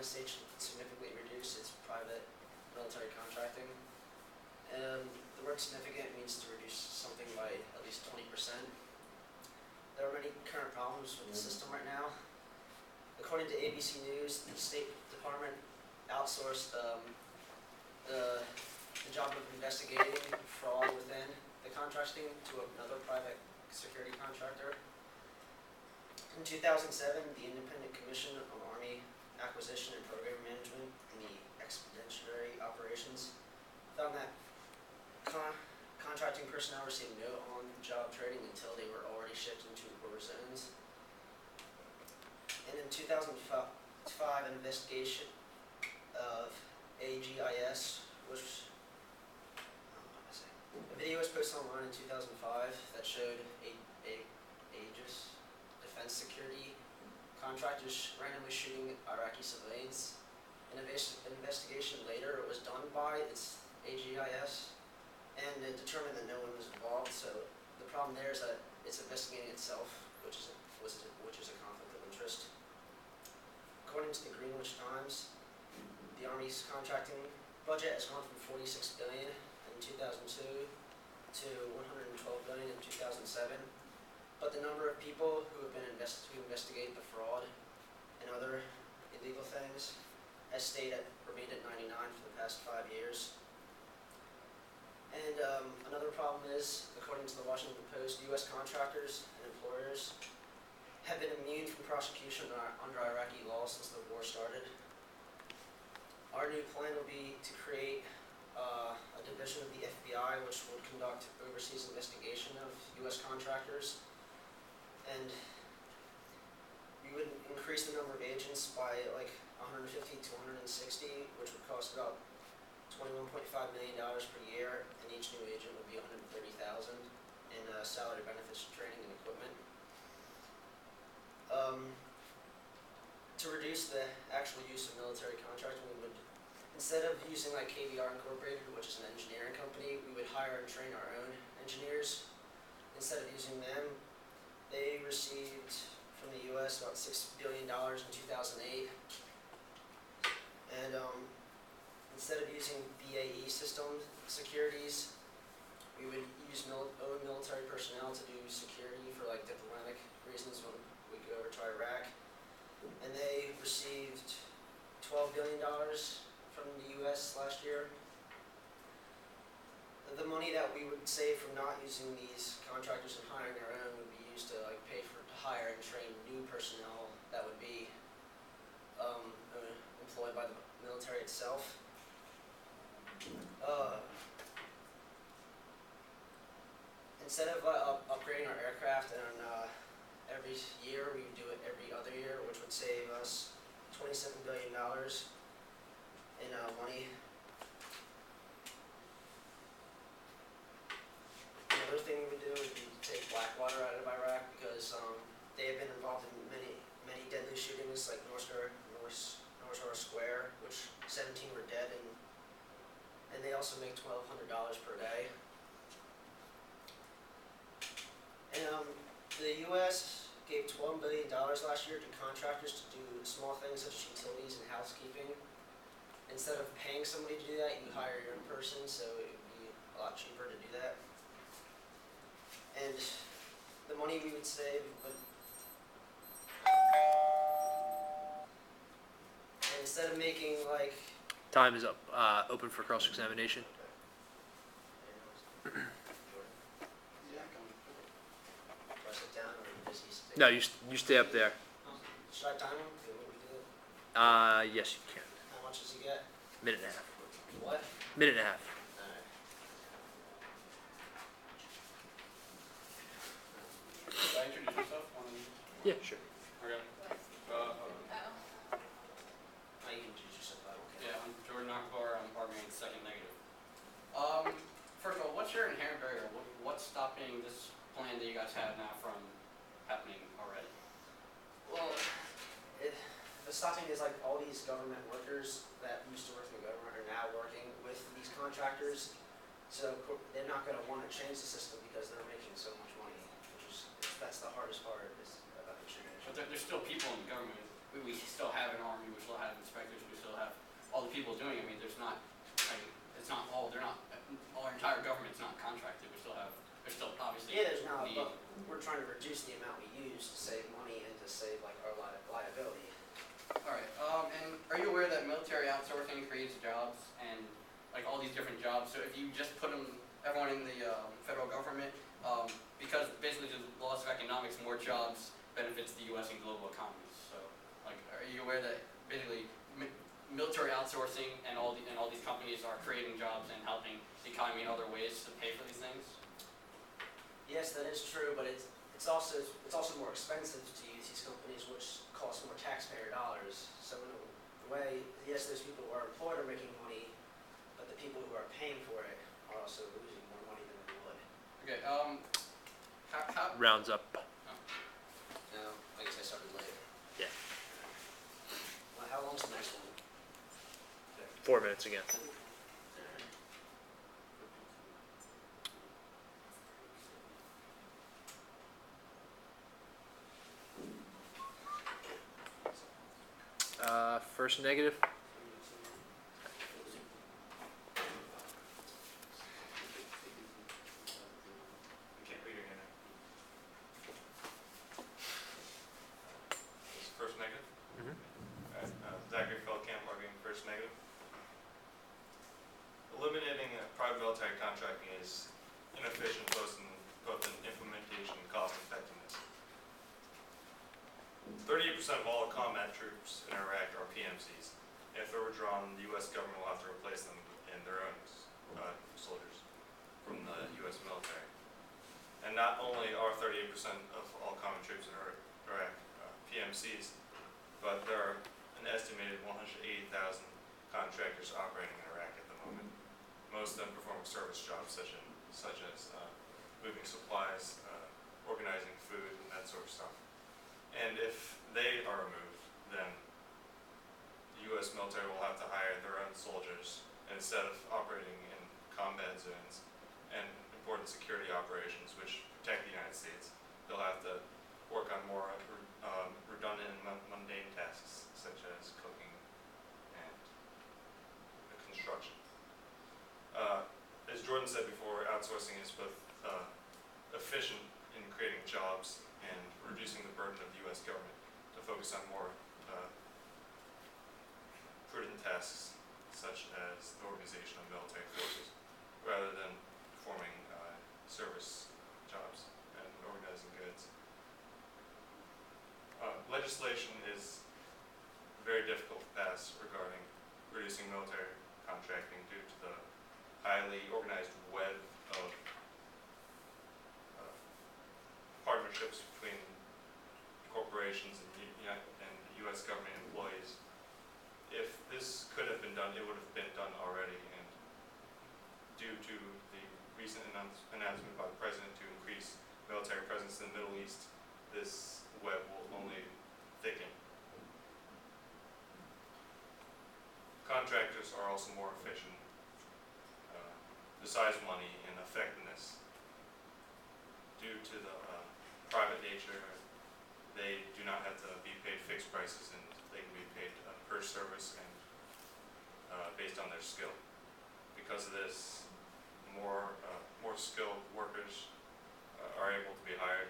United States should significantly reduce its private military contracting. The word significant means to reduce something by at least 20%. There are many current problems with the system right now. According to ABC News, the State Department outsourced the job of investigating fraud within the contracting to another private security contractor. In 2007, the Independent Commission on Army Acquisition and Program Management and the Expeditionary Operations found that contracting personnel received no on-job training until they were already shipped into war zones. And in 2005, an investigation of AGIS was a video was posted online in 2005 that showed Aegis defense security contractors randomly shooting Iraqi civilians. An investigation later was done by its AGIS, and it determined that no one was involved. So the problem there is that it's investigating itself, which is a conflict of interest. According to the Greenwich Times, the Army's contracting budget has gone from $46 billion in 2002 to $112 billion in 2007. But the number of people who have been to investigate the fraud and other illegal things has remained at 99 for the past 5 years. And another problem is, according to the Washington Post, U.S. contractors and employers have been immune from prosecution under Iraqi law since the war started. Our new plan will be to create a division of the FBI which would conduct overseas investigation of U.S. contractors, and we would increase the number of agents by like 150 to 160, which would cost about $21.5 million per year, and each new agent would be $130,000 in salary, benefits, training, and equipment. To reduce the actual use of military contracting, we would, instead of using like KBR Incorporated, which is an engineering company, we would hire and train our own engineers. Instead of using them, they received from the U.S. about $6 billion in 2008. And instead of using BAE Systems securities, we would use own military personnel to do security for like diplomatic reasons when we go over to Iraq. And they received $12 billion from the U.S. last year. The money that we would save from not using these contractors and hiring our own would be used to like pay to hire and train new personnel that would be employed by the military itself. Instead of upgrading our aircraft and every year, we would do it every other year, which would save us $27 billion in money. Another thing we would do would be to take Blackwater out of Iraq, because they have been involved in many deadly shootings, like North Star Square, which 17 were dead, and they also make $1,200 per day. And the U.S. gave $12 billion last year to contractors to do small things such as utilities and housekeeping. Instead of paying somebody to do that, you hire your own person, so it would be a lot cheaper to do that. And the money we would save would, instead of making like... Time is up. Open for cross-examination. No, you stay up there. Should I time him? What we do? Yes, you can. How much does he get? Minute and a half. What? Minute and a half. Alright. Should I introduce myself? Yeah, sure. Okay. You can introduce yourself, I don't care. Yeah, I'm Jordan Akbar. I'm Army's second negative. First of all, what's your inherent barrier? What's stopping this plan that you guys have now from happening already? Well, the stopping is like all these government workers that used to work in the government are now working with these contractors. So they're not going to want to change the system because they're making so much money, that's the hardest part is about the change. But there's still people in the government we still have an army, we still have inspectors, we still have all the people doing it. I mean, there's not, I mean, it's not all, they're not, our entire government's not contracted. We still have, there's still obviously Yeah, there's now, need. but we're trying to reduce the amount we use to save money and to save like our liability. Alright, and are you aware that military outsourcing creates jobs and like all these different jobs? So if you just put everyone in the federal government, because basically the laws of economics, more jobs benefits the U.S. and global economies. So, like, are you aware that basically military outsourcing and all these companies are creating jobs and helping the economy in other ways to pay for these things? Yes, that is true, but it's also more expensive to use these companies, which cost more taxpayer dollars. So in a way, yes, those people who are employed are making money, but the people who are paying for it are also losing more money than they would. Okay, how Rounds up. No, I guess I started late. Yeah. Well, how long's the next one? 4 minutes again. First negative. I can't read your hand. This is first negative. Mhm. Zachary Feldkamp arguing first negative. Eliminating private military contracting is inefficient both in implementation and cost effectiveness. 38% of all combat troops in Iraq are PMCs. If they're withdrawn, the U.S. government will have to replace them in their own soldiers from the U.S. military. And not only are 38% of all combat troops in Iraq PMCs, but there are an estimated 180,000 contractors operating in Iraq at the moment. Most of them performing service jobs such as moving supplies, organizing food, and that sort of stuff. And if they are removed, then the U.S. military will have to hire their own soldiers, and instead of operating in combat zones and important security operations which protect the United States, they'll have to work on more redundant and mundane tasks such as cooking and construction. As Jordan said before, outsourcing is both efficient in creating jobs and reducing the burden of the U.S. government to focus on more prudent tasks such as the organization of military forces rather than performing service jobs and organizing goods. Legislation is very difficult to pass regarding reducing military contracting due to the highly organized web of partnerships between corporations and the U.S. government employees. If this could have been done, it would have been done already, and due to the recent announcement by the President to increase military presence in the Middle East, this web will only thicken. Contractors are also more efficient. Besides money and effectiveness, due to the private nature, they do not have to be paid fixed prices, and they can be paid per service and based on their skill. Because of this, more skilled workers are able to be hired,